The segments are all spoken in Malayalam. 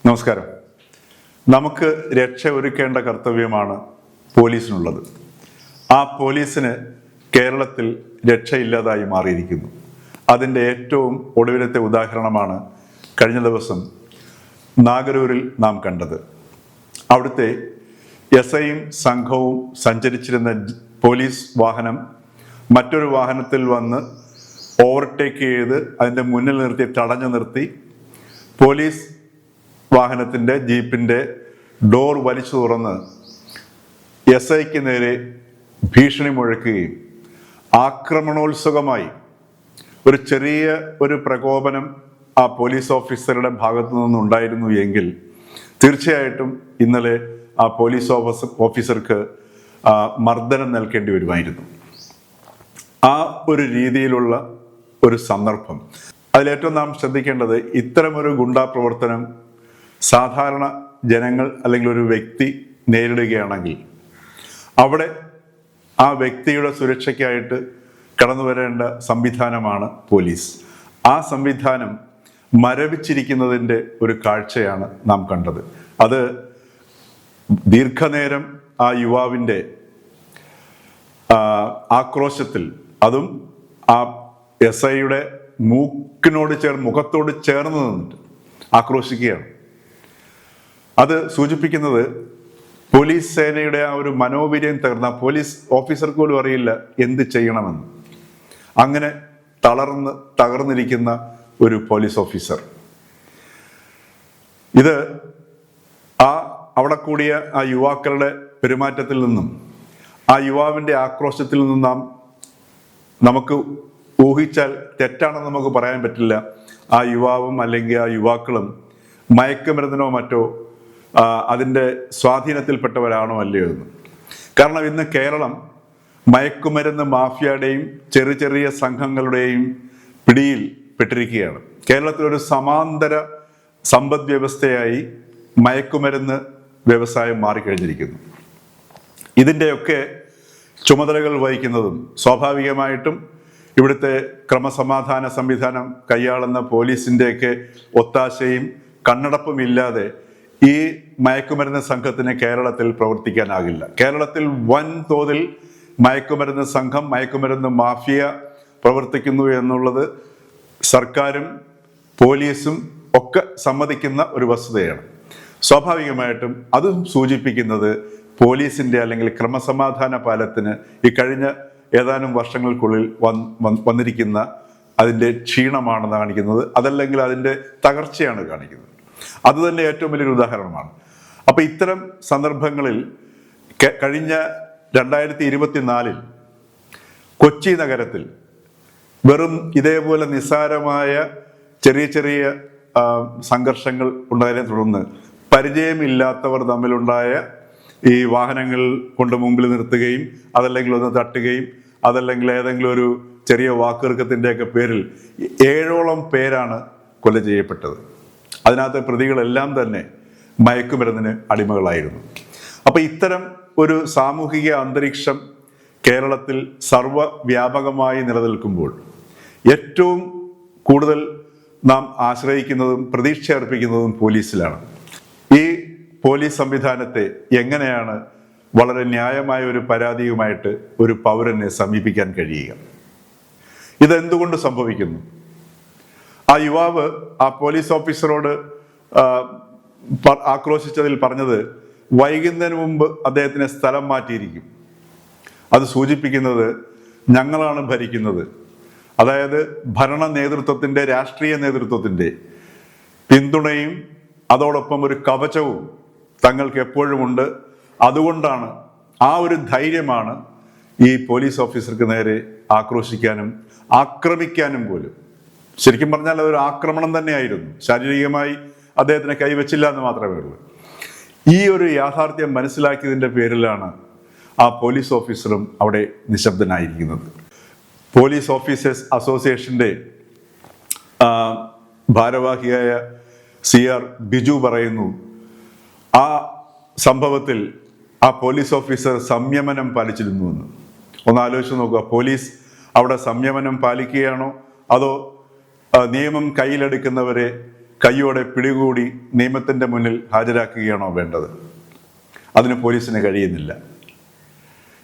നമസ്കാരം. നമുക്ക് രക്ഷ ഒരുക്കേണ്ട കർത്തവ്യമാണ് പോലീസിനുള്ളത്. ആ പോലീസിന് കേരളത്തിൽ രക്ഷയില്ലാതായി മാറിയിരിക്കുന്നു. അതിൻ്റെ ഏറ്റവും ഒടുവിലത്തെ ഉദാഹരണമാണ് കഴിഞ്ഞ ദിവസം നാഗരൂരിൽ നാം കണ്ടത്. അവിടുത്തെ എസ്ഐയും സംഘവും സഞ്ചരിച്ചിരുന്ന പോലീസ് വാഹനം മറ്റൊരു വാഹനത്തിൽ വന്ന് ഓവർടേക്ക് ചെയ്ത് അതിൻ്റെ മുന്നിൽ നിർത്തി തടഞ്ഞു നിർത്തി പോലീസ് വാഹനത്തിൻ്റെ ജീപ്പിൻ്റെ ഡോർ വലിച്ചു തുറന്ന് എസ് ഐക്ക് നേരെ ഭീഷണി മുഴക്കുകയും ആക്രമണോത്സുകമായി ഒരു ചെറിയ പ്രകോപനം ആ പോലീസ് ഓഫീസറുടെ ഭാഗത്തു നിന്നുണ്ടായിരുന്നു എങ്കിൽ തീർച്ചയായിട്ടും ഇന്നലെ ആ പോലീസ് ഓഫീസർക്ക് മർദ്ദനം നൽകേണ്ടി വരുമായിരുന്നു. ആ ഒരു രീതിയിലുള്ള ഒരു സന്ദർഭം. അതിലേറ്റവും നാം ശ്രദ്ധിക്കേണ്ടത്, ഇത്തരമൊരു ഗുണ്ടാ പ്രവർത്തനം സാധാരണ ജനങ്ങൾ അല്ലെങ്കിൽ ഒരു വ്യക്തി നേരിടുകയാണെങ്കിൽ അവിടെ ആ വ്യക്തിയുടെ സുരക്ഷയ്ക്കായിട്ട് കടന്നു വരേണ്ട സംവിധാനമാണ് പോലീസ്. ആ സംവിധാനം മരവിച്ചിരിക്കുന്നതിൻ്റെ ഒരു കാഴ്ചയാണ് നാം കണ്ടത്. അത് ദീർഘനേരം ആ യുവാവിൻ്റെ ആക്രോശത്തിൽ, അതും ആ എസ് ഐയുടെ മുഖത്തോട് ചേർന്ന് നിന്നിട്ട് ആക്രോശിക്കുകയാണ്. അത് സൂചിപ്പിക്കുന്നത് പോലീസ് സേനയുടെ ആ ഒരു മനോവീര്യം തകർന്ന പോലീസ് ഓഫീസർക്ക് പോലും അറിയില്ല എന്ത് ചെയ്യണമെന്ന്. അങ്ങനെ തകർന്നിരിക്കുന്ന ഒരു പോലീസ് ഓഫീസർ. ഇത് അവിടെ കൂടിയ ആ യുവാക്കളുടെ പെരുമാറ്റത്തിൽ നിന്നും ആ യുവാവിൻ്റെ ആക്രോശത്തിൽ നിന്നും നമുക്ക് ഊഹിച്ചാൽ തെറ്റാണെന്ന് നമുക്ക് പറയാൻ പറ്റില്ല. ആ യുവാവും അല്ലെങ്കിൽ ആ യുവാക്കളും മയക്കുമരുന്നിനോ മറ്റോ അതിൻ്റെ സ്വാധീനത്തിൽപ്പെട്ടവരാണോ അല്ലയോ എന്ന്. കാരണം ഇന്ന് കേരളം മയക്കുമരുന്ന് മാഫിയയുടെയും ചെറിയ സംഘങ്ങളുടെയും പിടിയിൽ പെട്ടിരിക്കുകയാണ്. കേരളത്തിലൊരു സമാന്തര സമ്പദ് വ്യവസ്ഥയായി മയക്കുമരുന്ന് വ്യവസായം മാറിക്കഴിഞ്ഞിരിക്കുന്നു. ഇതിൻ്റെയൊക്കെ ചുമതലകൾ വഹിക്കുന്നതും സ്വാഭാവികമായിട്ടും ഇവിടുത്തെ ക്രമസമാധാന സംവിധാനം കൈയാളുന്ന പോലീസിൻ്റെയൊക്കെ ഒത്താശയും കണ്ണടപ്പും ഇല്ലാതെ ഈ മയക്കുമരുന്ന് സംഘത്തിന് കേരളത്തിൽ പ്രവർത്തിക്കാനാകില്ല. കേരളത്തിൽ വൻതോതിൽ മയക്കുമരുന്ന് സംഘം, മയക്കുമരുന്ന് മാഫിയ പ്രവർത്തിക്കുന്നു എന്നുള്ളത് സർക്കാരും പോലീസും ഒക്കെ സമ്മതിക്കുന്ന ഒരു വസ്തുതയാണ്. സ്വാഭാവികമായിട്ടും അതും സൂചിപ്പിക്കുന്നത് പോലീസിൻ്റെ അല്ലെങ്കിൽ ക്രമസമാധാന പാലത്തിന് ഈ കഴിഞ്ഞ ഏതാനും വർഷങ്ങൾക്കുള്ളിൽ വന്നിരിക്കുന്ന അതിൻ്റെ ക്ഷീണമാണെന്ന് കാണിക്കുന്നത്, അതല്ലെങ്കിൽ അതിൻ്റെ തകർച്ചയാണ് കാണിക്കുന്നത്. അതുതന്നെ ഏറ്റവും വലിയൊരു ഉദാഹരണമാണ്. അപ്പം ഇത്തരം സന്ദർഭങ്ങളിൽ കഴിഞ്ഞ 2024 കൊച്ചി നഗരത്തിൽ വെറും ഇതേപോലെ നിസ്സാരമായ ചെറിയ സംഘർഷങ്ങൾ ഉണ്ടായതിനെ തുടർന്ന് പരിചയമില്ലാത്തവർ തമ്മിലുണ്ടായ ഈ വാഹനങ്ങൾ കൊണ്ട് മുമ്പിൽ നിർത്തുകയും അതല്ലെങ്കിൽ ഒന്ന് തട്ടുകയും അതല്ലെങ്കിൽ ഏതെങ്കിലും ഒരു ചെറിയ വാക്കുതർക്കത്തിൻ്റെയൊക്കെ പേരിൽ 7ഓളം പേരാണ് കൊല ചെയ്യപ്പെട്ടത്. അതിനകത്ത് പ്രതികളെല്ലാം തന്നെ മയക്കുമരുന്നിന് അടിമകളായിരുന്നു. അപ്പം ഇത്തരം ഒരു സാമൂഹിക അന്തരീക്ഷം കേരളത്തിൽ സർവ്വവ്യാപകമായി നിലനിൽക്കുമ്പോൾ ഏറ്റവും കൂടുതൽ നാം ആശ്രയിക്കുന്നതും പ്രതീക്ഷ അർപ്പിക്കുന്നതും പോലീസിലാണ്. ഈ പോലീസ് സംവിധാനത്തെ എങ്ങനെയാണ് വളരെ ന്യായമായ ഒരു പരാതിയുമായിട്ട് ഒരു പൗരനെ സമീപിക്കാൻ കഴിയുക? ഇതെന്തുകൊണ്ട് സംഭവിക്കുന്നു? ആ യുവാവ് ആ പോലീസ് ഓഫീസറോട് ആക്രോശിച്ചതിൽ പറഞ്ഞത് വൈകുന്നതിന് മുമ്പ് അദ്ദേഹത്തിനെ സ്ഥലം മാറ്റിയിരിക്കും. അത് സൂചിപ്പിക്കുന്നത് ഞങ്ങളാണ് ഭരിക്കുന്നത്, അതായത് ഭരണ നേതൃത്വത്തിൻ്റെ, രാഷ്ട്രീയ നേതൃത്വത്തിൻ്റെ പിന്തുണയും അതോടൊപ്പം ഒരു കവചവും തങ്ങൾക്ക് എപ്പോഴും ഉണ്ട്. അതുകൊണ്ടാണ്, ആ ഒരു ധൈര്യമാണ് ഈ പോലീസ് ഓഫീസർക്ക് നേരെ ആക്രോശിക്കാനും ആക്രമിക്കാനും പോലും. ശരിക്കും പറഞ്ഞാൽ അതൊരു ആക്രമണം തന്നെയായിരുന്നു. ശാരീരികമായി അദ്ദേഹത്തിനെ കൈവച്ചില്ല എന്ന് മാത്രമേ ഉള്ളൂ. ഈ ഒരു യാഥാർത്ഥ്യം മനസ്സിലാക്കിയതിൻ്റെ പേരിലാണ് ആ പോലീസ് ഓഫീസറും അവിടെ നിശബ്ദനായിരിക്കുന്നത്. പോലീസ് ഓഫീസേഴ്സ് അസോസിയേഷൻ്റെ ഭാരവാഹിയായ CR ബിജു പറയുന്നു, ആ സംഭവത്തിൽ ആ പോലീസ് ഓഫീസർ സംയമനം പാലിച്ചിരുന്നുവെന്ന്. ഒന്ന് ആലോചിച്ച് നോക്കുക. പോലീസ് അവിടെ സംയമനം പാലിക്കുകയാണോ അതോ നിയമം കയ്യിലെടുക്കുന്നവരെ കയ്യോടെ പിടികൂടി നിയമത്തിൻ്റെ മുന്നിൽ ഹാജരാക്കുകയാണോ വേണ്ടത്? അതിന് പോലീസിന് കഴിയുന്നില്ല.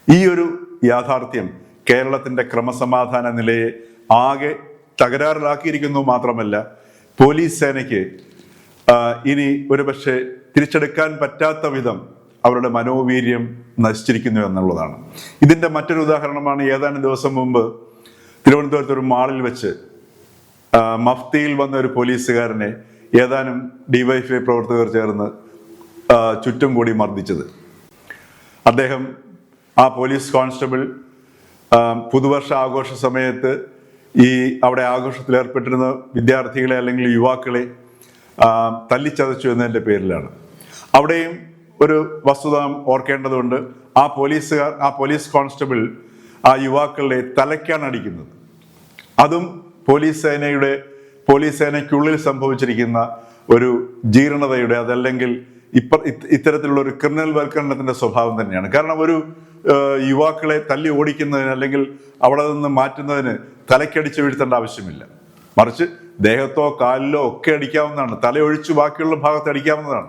ഈ ഒരു യാഥാർത്ഥ്യം കേരളത്തിൻ്റെ ക്രമസമാധാന നിലയെ ആകെ തകരാറിലാക്കിയിരിക്കുന്നു. മാത്രമല്ല, പോലീസ് സേനയ്ക്ക് ഇനി ഒരുപക്ഷെ തിരിച്ചെടുക്കാൻ പറ്റാത്ത വിധം അവരുടെ മനോവീര്യം നശിച്ചിരിക്കുന്നു എന്നുള്ളതാണ്. ഇതിൻ്റെ മറ്റൊരു ഉദാഹരണമാണ് ഏതാനും ദിവസം മുമ്പ് തിരുവനന്തപുരത്ത് ഒരു മാളിൽ വെച്ച് മഫ്തിയിൽ വന്ന ഒരു പോലീസുകാരനെ ഏതാനും ഡിവൈഎഫ്ഐ പ്രവർത്തകർ ചേർന്ന് ചുറ്റും കൂടി മർദ്ദിച്ചത്. അദ്ദേഹം, ആ പോലീസ് കോൺസ്റ്റബിൾ, പുതുവർഷ ആഘോഷ സമയത്ത് അവിടെ ആഘോഷത്തിൽ ഏർപ്പെട്ടിരുന്ന വിദ്യാർത്ഥികളെ അല്ലെങ്കിൽ യുവാക്കളെ തല്ലിച്ചതച്ചു എന്നതിൻ്റെ പേരിലാണ്. അവിടെയും ഒരു വസ്തുത ഓർക്കേണ്ടതുണ്ട്. ആ പോലീസ് കോൺസ്റ്റബിൾ ആ യുവാക്കളുടെ തലയ്ക്കാണ് അടിക്കുന്നത്. അതും പോലീസ് സേനയ്ക്കുള്ളിൽ സംഭവിച്ചിരിക്കുന്ന ഒരു ജീർണതയുടെ, അതല്ലെങ്കിൽ ഇത്തരത്തിലുള്ള ഒരു ക്രിമിനൽ വൽക്കരണത്തിന്റെ സ്വഭാവം തന്നെയാണ്. കാരണം ഒരു യുവാക്കളെ തല്ലി ഓടിക്കുന്നതിന് അല്ലെങ്കിൽ അവിടെ നിന്ന് മാറ്റുന്നതിന് തലയ്ക്കടിച്ച് വീഴ്ത്തേണ്ട ആവശ്യമില്ല. മറിച്ച് ദേഹത്തോ കാലിലോ ഒക്കെ അടിക്കാവുന്നതാണ്, തലയൊഴിച്ച് ബാക്കിയുള്ള ഭാഗത്ത് അടിക്കാവുന്നതാണ്.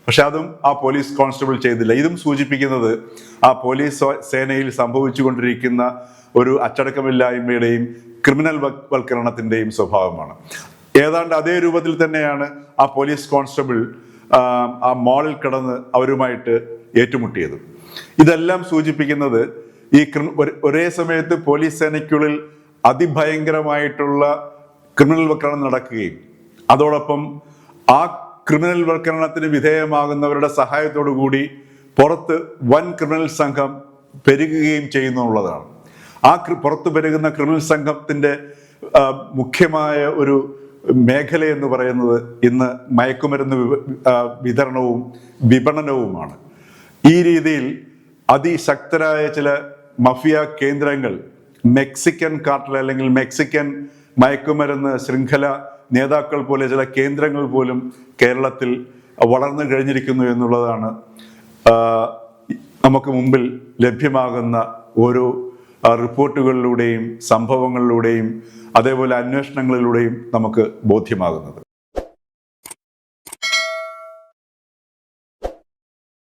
പക്ഷെ അതും ആ പോലീസ് കോൺസ്റ്റബിൾ ചെയ്തില്ല. ഇതും സൂചിപ്പിക്കുന്നത് ആ പോലീസ് സേനയിൽ സംഭവിച്ചുകൊണ്ടിരിക്കുന്ന ഒരു അച്ചടക്കമില്ലായ്മയുടെയും ക്രിമിനൽ വൽക്കരണത്തിന്റെയും സ്വഭാവമാണ്. ഏതാണ്ട് അതേ രൂപത്തിൽ തന്നെയാണ് ആ പോലീസ് കോൺസ്റ്റബിൾ ആ മാളിൽ കിടന്ന് അവരുമായിട്ട് ഏറ്റുമുട്ടിയത്. ഇതെല്ലാം സൂചിപ്പിക്കുന്നത് ഒരേ സമയത്ത് പോലീസ് സേനയ്ക്കുള്ളിൽ അതിഭയങ്കരമായിട്ടുള്ള ക്രിമിനൽ വൽക്കരണം നടക്കുകയും അതോടൊപ്പം ആ ക്രിമിനൽ വൽക്കരണത്തിന് വിധേയമാകുന്നവരുടെ സഹായത്തോടു കൂടി പുറത്ത് വൻ ക്രിമിനൽ സംഘം പെരുകുകയും ചെയ്യുന്നുള്ളതാണ്. ആ പുറത്തു പെരുകുന്ന ക്രിമിനൽ സംഘത്തിന്റെ മുഖ്യമായ ഒരു മേഖല എന്ന് പറയുന്നത് ഇന്ന് മയക്കുമരുന്ന് വിതരണവും വിപണനവുമാണ്. ഈ രീതിയിൽ അതിശക്തരായ ചില മഫിയ കേന്ദ്രങ്ങൾ, മെക്സിക്കൻ കാർട്ടൽ അല്ലെങ്കിൽ മെക്സിക്കൻ മയക്കുമരുന്ന് ശൃംഖല നേതാക്കൾ പോലെ ചില കേന്ദ്രങ്ങൾ പോലും കേരളത്തിൽ വളർന്നു കഴിഞ്ഞിരിക്കുന്നു എന്നുള്ളതാണ് നമുക്ക് മുമ്പിൽ ലഭ്യമാകുന്ന ഓരോ റിപ്പോർട്ടുകളിലൂടെയും സംഭവങ്ങളിലൂടെയും അതേപോലെ അന്വേഷണങ്ങളിലൂടെയും നമുക്ക് ബോധ്യമാകുന്നത്.